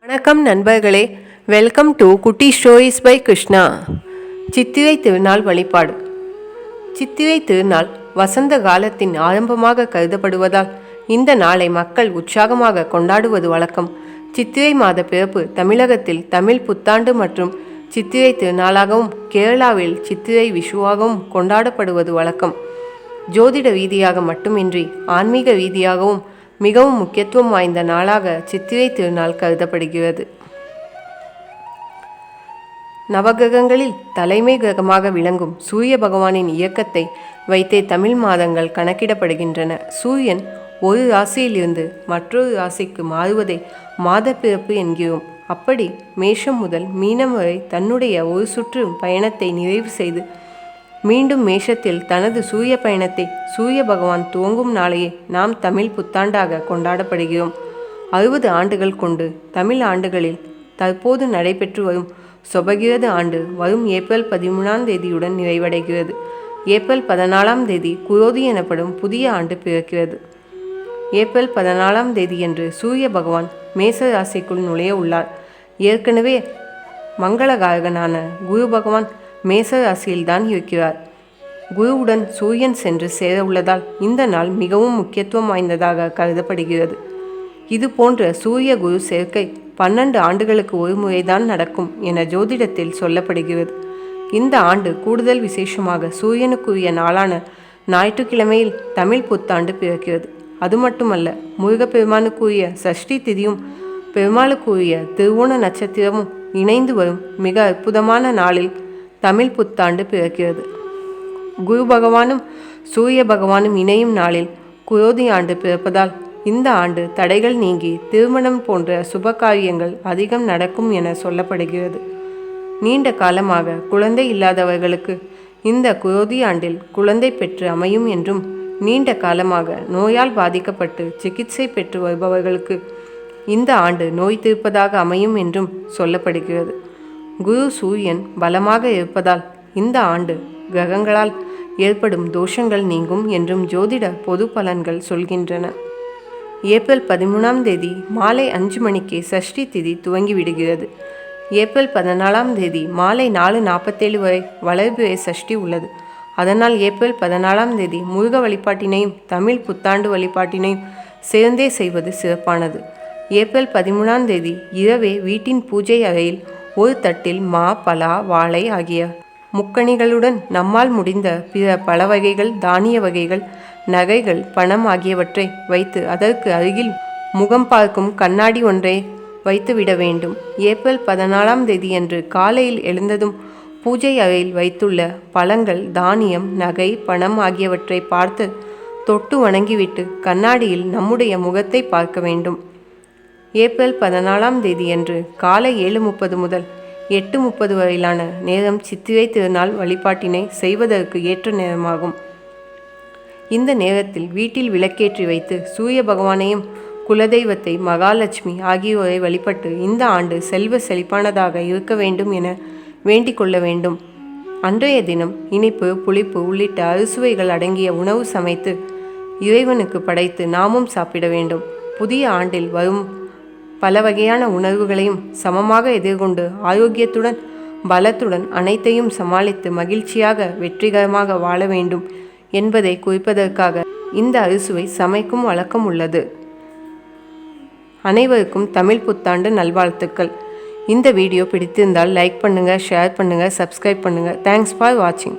வணக்கம் நண்பர்களே, welcome to குட்டி ஸ்டோரிஸ் பை கிருஷ்ணா. சித்திரை திருநாள் வழிபாடு. சித்திரை திருநாள் வசந்த காலத்தின் ஆரம்பமாக கருதப்படுவதால் இந்த நாளை மக்கள் உற்சாகமாக கொண்டாடுவது வழக்கம். சித்திரை மாத பிறப்பு தமிழகத்தில் தமிழ் புத்தாண்டு மற்றும் சித்திரை திருநாளாகவும் கேரளாவில் சித்திரை விஷுவாகவும் கொண்டாடப்படுவது வழக்கம். ஜோதிட ரீதியாக மட்டுமின்றி ஆன்மீக ரீதியாகவும் மிகவும் முக்கியத்துவம் வாய்ந்த நாளாக சித்திரை திருநாள் கருதப்படுகிறது. நவகிரகங்களில் தலைமை கிரகமாக விளங்கும் சூரிய பகவானின் இயக்கத்தை வைத்தே தமிழ் மாதங்கள் கணக்கிடப்படுகின்றன. சூரியன் ஒரு ராசியிலிருந்து மற்றொரு ராசிக்கு மாறுவதை மாதப்பிறப்பு என்கிறோம். அப்படி மேஷம் முதல் மீனம் வரை தன்னுடைய ஒரு சுற்று பயணத்தை நிறைவு செய்து மீண்டும் மேஷத்தில் தனது சூரிய பயணத்தை சூரிய பகவான் துவங்கும் நாளையே நாம் தமிழ் புத்தாண்டாக கொண்டாடப்படுகிறோம். 60 ஆண்டுகள் கொண்டு தமிழ் ஆண்டுகளில் தற்போது நடைபெற்று வரும் சொபகிரத ஆண்டு வரும் ஏப்ரல் 13ஆம் தேதியுடன் நிறைவடைகிறது. ஏப்ரல் 14ஆம் தேதி குரோதி எனப்படும் புதிய ஆண்டு பிறக்கிறது. ஏப்ரல் 14ஆம் தேதியன்று சூரிய பகவான் மேச ராசிக்குள் நுழைய உள்ளார். ஏற்கனவே மங்களகாரகனான குரு பகவான் மேச ராசியில்தான் இருக்கிறார். குருவுடன் சூரியன் சென்று சேர உள்ளதால் இந்த நாள் மிகவும் முக்கியத்துவம் வாய்ந்ததாக கருதப்படுகிறது. இது போன்ற சூரிய குரு சேர்க்கை 12 ஆண்டுகளுக்கு ஒரு முறைதான் நடக்கும் என ஜோதிடத்தில் சொல்லப்படுகிறது. இந்த ஆண்டு கூடுதல் விசேஷமாக சூரியனுக்குரிய நாளான ஞாயிற்றுக்கிழமையில் தமிழ் புத்தாண்டு பிறக்கிறது. அது மட்டுமல்ல, முருகப்பெருமானுக்குரிய சஷ்டி திதியும் பெருமாளுக்குரிய திருவோண நட்சத்திரமும் இணைந்து வரும் மிக அற்புதமான நாளில் தமிழ் புத்தாண்டு பிறக்கிறது. குரு பகவானும் சூரிய பகவானும் இணையும் நாளில் குரோதி ஆண்டு பிறப்பதால் இந்த ஆண்டு தடைகள் நீங்கி திருமணம் போன்ற சுப காரியங்கள் அதிகம் நடக்கும் என சொல்லப்படுகிறது. நீண்ட காலமாக குழந்தை இல்லாதவர்களுக்கு இந்த குரோதி ஆண்டில் குழந்தை பெற்று அமையும் என்றும், நீண்ட காலமாக நோயால் பாதிக்கப்பட்டு சிகிச்சை பெற்று வருபவர்களுக்கு இந்த ஆண்டு நோய் தீர்ப்பதாக அமையும் என்றும் சொல்லப்படுகிறது. குரு சூரியன் பலமாக இருப்பதால் இந்த ஆண்டு கிரகங்களால் ஏற்படும் தோஷங்கள் நீங்கும் என்றும் ஜோதிட பொது பலன்கள் சொல்கின்றன. ஏப்ரல் 13ஆம் தேதி மாலை 5 மணிக்கு சஷ்டி திதி துவங்கிவிடுகிறது. ஏப்ரல் 14ஆம் தேதி மாலை 4:47 வரை வளர்பிறை சஷ்டி உள்ளது. அதனால் ஏப்ரல் 14ஆம் தேதி முருக வழிபாட்டினையும் தமிழ் புத்தாண்டு வழிபாட்டினையும் சேர்ந்தே செய்வது சிறப்பானது. ஏப்ரல் 13ஆம் தேதி இரவே வீட்டின் பூஜை அறையில் ஒரு தட்டில் மா, பலா, வாழை ஆகிய முக்கணிகளுடன் நம்மால் முடிந்த பிற பல வகைகள், தானிய வகைகள், நகைகள், பணம் ஆகியவற்றை வைத்து அதற்கு அருகில் முகம் பார்க்கும் கண்ணாடி ஒன்றை வைத்துவிட வேண்டும். ஏப்ரல் 14ஆம் தேதியன்று காலையில் எழுந்ததும் பூஜை அறையில் வைத்துள்ள பழங்கள், தானியம், நகை, பணம் ஆகியவற்றை பார்த்து தொட்டு வணங்கிவிட்டு கண்ணாடியில் நம்முடைய முகத்தை பார்க்க வேண்டும். ஏப்ரல் 14ஆம் தேதியன்று காலை 7:30 முதல் 8:30 வரையிலான நேரம் சித்திரை திருநாள் வழிபாட்டினை செய்வதற்கு ஏற்ற நேரமாகும். இந்த நேரத்தில் வீட்டில் விளக்கேற்றி வைத்து சூரிய பகவானையும் குலதெய்வத்தை மகாலட்சுமி ஆகியோரை வழிபட்டு இந்த ஆண்டு செல்வ செழிப்பானதாக இருக்க வேண்டும் என வேண்டிக் கொள்ள வேண்டும். அன்றைய தினம் இனிப்பு, புளிப்பு உள்ளிட்ட அறுசுவைகள் அடங்கிய உணவு சமைத்து இறைவனுக்கு படைத்து நாமும் சாப்பிட வேண்டும். புதிய ஆண்டில் வரும் பல வகையான உணர்வுகளையும் சமமாக எதிர்கொண்டு ஆரோக்கியத்துடன் பலத்துடன் அனைத்தையும் சமாளித்து மகிழ்ச்சியாக வெற்றிகரமாக வாழ வேண்டும் என்பதை குறிப்பதற்காக இந்த அறுசுவை சமைக்கும் வழக்கம் உள்ளது. அனைவருக்கும் தமிழ் புத்தாண்டு நல்வாழ்த்துக்கள். இந்த வீடியோ பிடித்திருந்தால் லைக் பண்ணுங்கள், ஷேர் பண்ணுங்கள், சப்ஸ்கிரைப் பண்ணுங்கள். தேங்க்ஸ் ஃபார் வாட்சிங்.